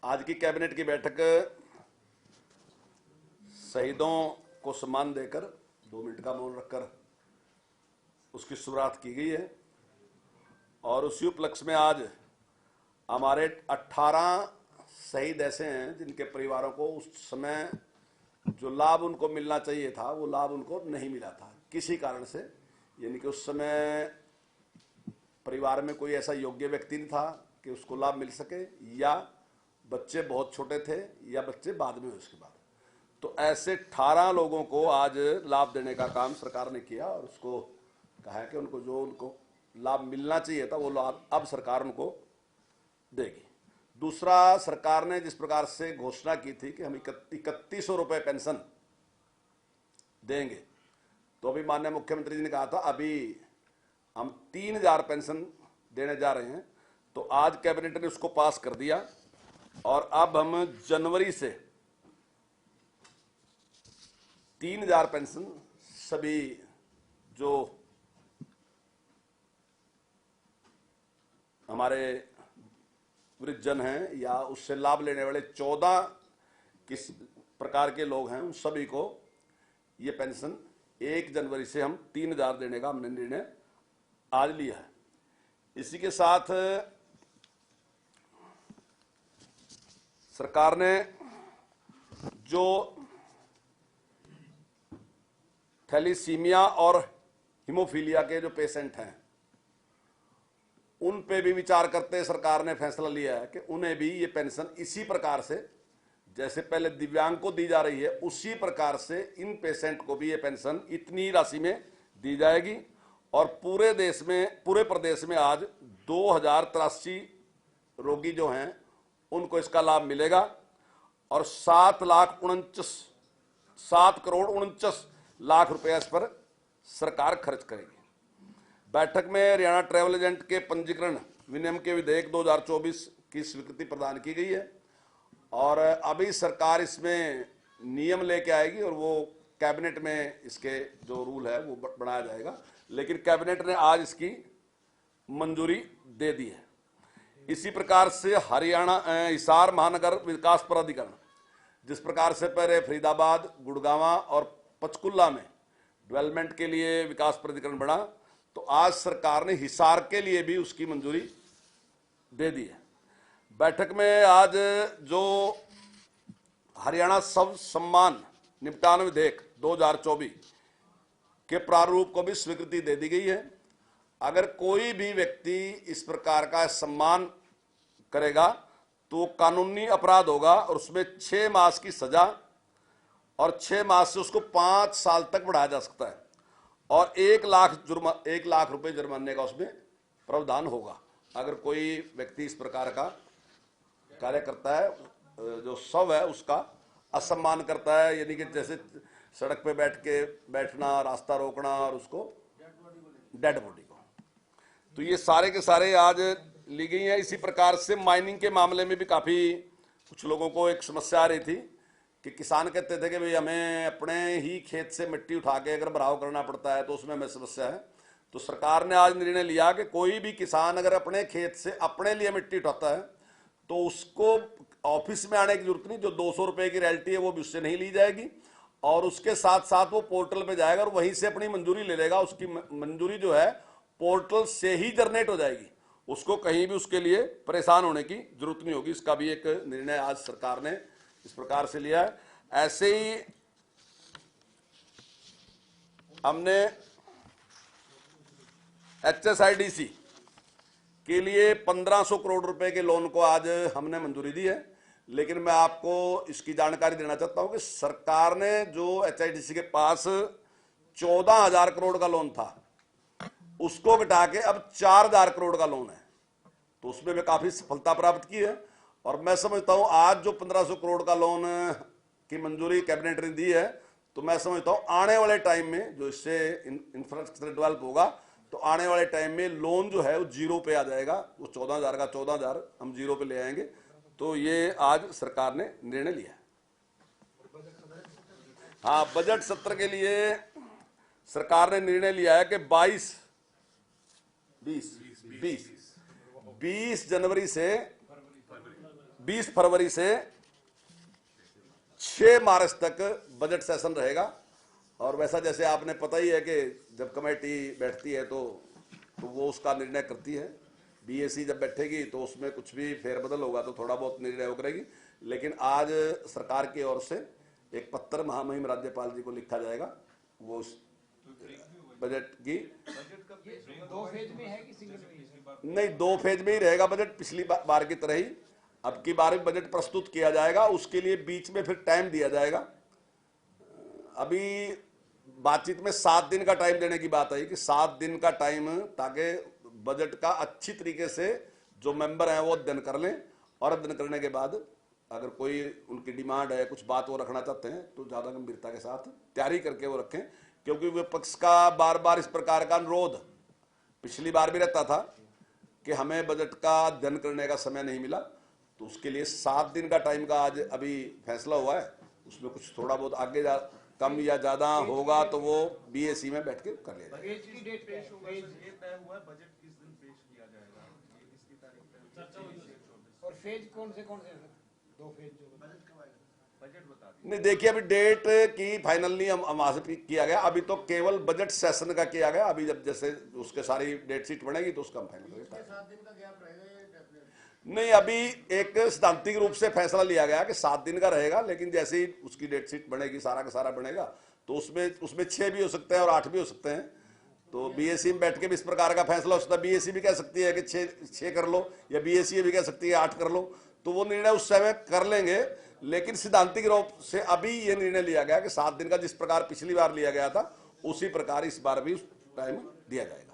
आज की कैबिनेट की बैठक शहीदों को सम्मान देकर 2 मिनट का मौन रखकर उसकी शुरुआत की गई है और उसी उपलक्ष्य में आज हमारे 18 शहीद ऐसे हैं जिनके परिवारों को उस समय जो लाभ उनको मिलना चाहिए था वो लाभ उनको नहीं मिला था किसी कारण से। यानी कि उस समय परिवार में कोई ऐसा योग्य व्यक्ति नहीं था कि उसको लाभ मिल सके, या बच्चे बहुत छोटे थे, या बच्चे बाद में हुए उसके बाद। तो ऐसे 18 लोगों को आज लाभ देने का काम सरकार ने किया और उसको कहा है कि उनको जो उनको लाभ मिलना चाहिए था वो लाभ अब सरकार उनको देगी। दूसरा, सरकार ने जिस प्रकार से घोषणा की थी कि हम 3100 रुपये पेंशन देंगे, तो अभी माननीय मुख्यमंत्री जी ने कहा था अभी हम 3000 पेंशन देने जा रहे हैं। तो आज कैबिनेट ने उसको पास कर दिया और अब हम जनवरी से 3000 पेंशन सभी जो हमारे वृद्धजन हैं या उससे लाभ लेने वाले 14 किस प्रकार के लोग हैं उन सभी को ये पेंशन 1 जनवरी से हम 3000 देने का हमने निर्णय आज लिया है। इसी के साथ सरकार ने जो थैलीसीमिया और हीमोफीलिया के जो पेशेंट हैं उन पे भी विचार करते सरकार ने फैसला लिया है कि उन्हें भी ये पेंशन इसी प्रकार से जैसे पहले दिव्यांग को दी जा रही है उसी प्रकार से इन पेशेंट को भी ये पेंशन इतनी राशि में दी जाएगी। और पूरे प्रदेश में आज 2083 रोगी जो हैं उनको इसका लाभ मिलेगा और 7 करोड़ 49 लाख रुपए इस पर सरकार खर्च करेगी। बैठक में हरियाणा ट्रैवल एजेंट के पंजीकरण विनियम के विधेयक 2024 की स्वीकृति प्रदान की गई है और अभी सरकार इसमें नियम लेके आएगी और वो कैबिनेट में इसके जो रूल है वो बनाया जाएगा, लेकिन कैबिनेट ने आज इसकी मंजूरी दे दी है। इसी प्रकार से हरियाणा हिसार महानगर विकास प्राधिकरण जिस प्रकार से पहले फरीदाबाद, गुड़गांव और पंचकुला में डेवलपमेंट के लिए विकास प्राधिकरण बना, तो आज सरकार ने हिसार के लिए भी उसकी मंजूरी दे दी है। बैठक में आज जो हरियाणा सब सम्मान निपटान विधेयक 2024 के प्रारूप को भी स्वीकृति दे दी गई है। अगर कोई भी व्यक्ति इस प्रकार का सम्मान करेगा तो कानूनी अपराध होगा और उसमें 6 मास की सजा और 6 मास से उसको 5 साल तक बढ़ाया जा सकता है और 1 लाख रुपए जुर्माने का उसमें प्रावधान होगा। अगर कोई व्यक्ति इस प्रकार का कार्य करता है, जो शव है उसका असम्मान करता है, यानी कि जैसे सड़क पे बैठना, रास्ता रोकना और उसको डेड बॉडी को, तो ये सारे के सारे आज ली गई है। इसी प्रकार से माइनिंग के मामले में भी काफी कुछ लोगों को एक समस्या आ रही थी कि किसान कहते थे कि भाई हमें अपने ही खेत से मिट्टी उठा के अगर भराव करना पड़ता है तो उसमें हमें समस्या है। तो सरकार ने आज निर्णय लिया कि कोई भी किसान अगर अपने खेत से अपने लिए मिट्टी उठाता है तो उसको ऑफिस में आने की जरूरत नहीं, जो 200 रुपए की रॉयल्टी है वो भी उससे नहीं ली जाएगी और उसके साथ साथ वो पोर्टल पे जाएगा और वहीं से अपनी मंजूरी ले लेगा। उसकी मंजूरी जो है पोर्टल से ही जनरेट हो जाएगी, उसको कहीं भी उसके लिए परेशान होने की जरूरत नहीं होगी। इसका भी एक निर्णय आज सरकार ने इस प्रकार से लिया है। ऐसे ही हमने HSIDC के लिए 1500 करोड़ रुपए के लोन को आज हमने मंजूरी दी है, लेकिन मैं आपको इसकी जानकारी देना चाहता हूं कि सरकार ने जो HIDC के पास 14,000 करोड़ का लोन था उसको घटा के अब 4,000 करोड़ का लोन है, तो उसमें भी काफी सफलता प्राप्त की है। और मैं समझता हूं आज जो 1500 करोड़ का लोन की मंजूरी कैबिनेट ने दी है, तो मैं समझता हूं आने वाले टाइम में जो इससे इंफ्रास्ट्रक्चर डेवलप होगा तो आने वाले टाइम में लोन जो है वो 0 पे आ जाएगा, वो 14,000 का 14,000 हम 0 पे ले आएंगे। तो ये आज सरकार ने निर्णय लिया। हाँ, बजट सत्र के लिए सरकार ने निर्णय लिया है कि 20 जनवरी से 20 फरवरी से 6 मार्च तक बजट सेशन रहेगा। और वैसा जैसे आपने पता ही है कि जब कमेटी बैठती है तो वो उसका निर्णय करती है। बीएसी जब बैठेगी तो उसमें कुछ भी फेरबदल होगा तो थोड़ा बहुत निर्णय हो करेगी। लेकिन आज सरकार की ओर से एक पत्र महामहिम राज्यपाल जी को लिखा जाएगा, वो बजट की 2 फेज में है कि सिंगल में? नहीं, 2 फेज में ही रहेगा बजट, पिछली बार की तरह ही। अब की बार बजट प्रस्तुत किया जाएगा, उसके लिए बीच में फिर टाइम दिया जाएगा। अभी बातचीत में 7 दिन का टाइम देने की बात आई कि 7 दिन का टाइम, ताकि बजट का अच्छी तरीके से जो मेंबर हैं वो अध्ययन कर लें, और अध्ययन करने के बाद अगर कोई उनकी डिमांड है, कुछ बात वो रखना चाहते हैं तो ज़्यादा गंभीरता के साथ तैयारी करके वो रखें। क्योंकि विपक्ष का बार बार इस प्रकार का अनुरोध पिछली बार भी रहता था कि हमें बजट का अध्ययन करने का समय नहीं मिला, तो उसके लिए 7 दिन का टाइम का आज अभी फैसला हुआ है। उसमें कुछ थोड़ा बहुत आगे कम या ज्यादा होगा तो वो बीएसी में बैठ के कर लिया जाएगा। और फेज कौन से 2 फेज जो बजट बता दीजिए। नहीं, देखिए अभी डेट की फाइनल नहीं हम वहां से किया गया, अभी तो केवल बजट सेशन का किया गया। अभी जब जैसे उसके सारी डेट शीट बनेगी तो उसका हम फाइनल करेंगे। 7 दिन का गैप रहेगा नहीं, अभी एक सैद्धांतिक रूप से फैसला लिया गया कि 7 दिन का रहेगा, लेकिन जैसे ही उसकी डेट शीट बनेगी, सारा का सारा बनेगा, तो उसमें 6 भी हो सकते हैं और 8 भी हो सकते हैं। तो बीएससी में बैठ के भी इस प्रकार का फैसला हो सकता है। बीएससी भी कह सकती है कि 6 कर लो, या बीएससी भी कह सकती है 8 कर लो, तो वो निर्णय उस समय कर लेंगे। लेकिन सैद्धांतिक रूप से अभी ये निर्णय लिया गया कि 7 दिन का जिस प्रकार पिछली बार लिया गया था, उसी प्रकार इस बार भी टाइम दिया जाएगा।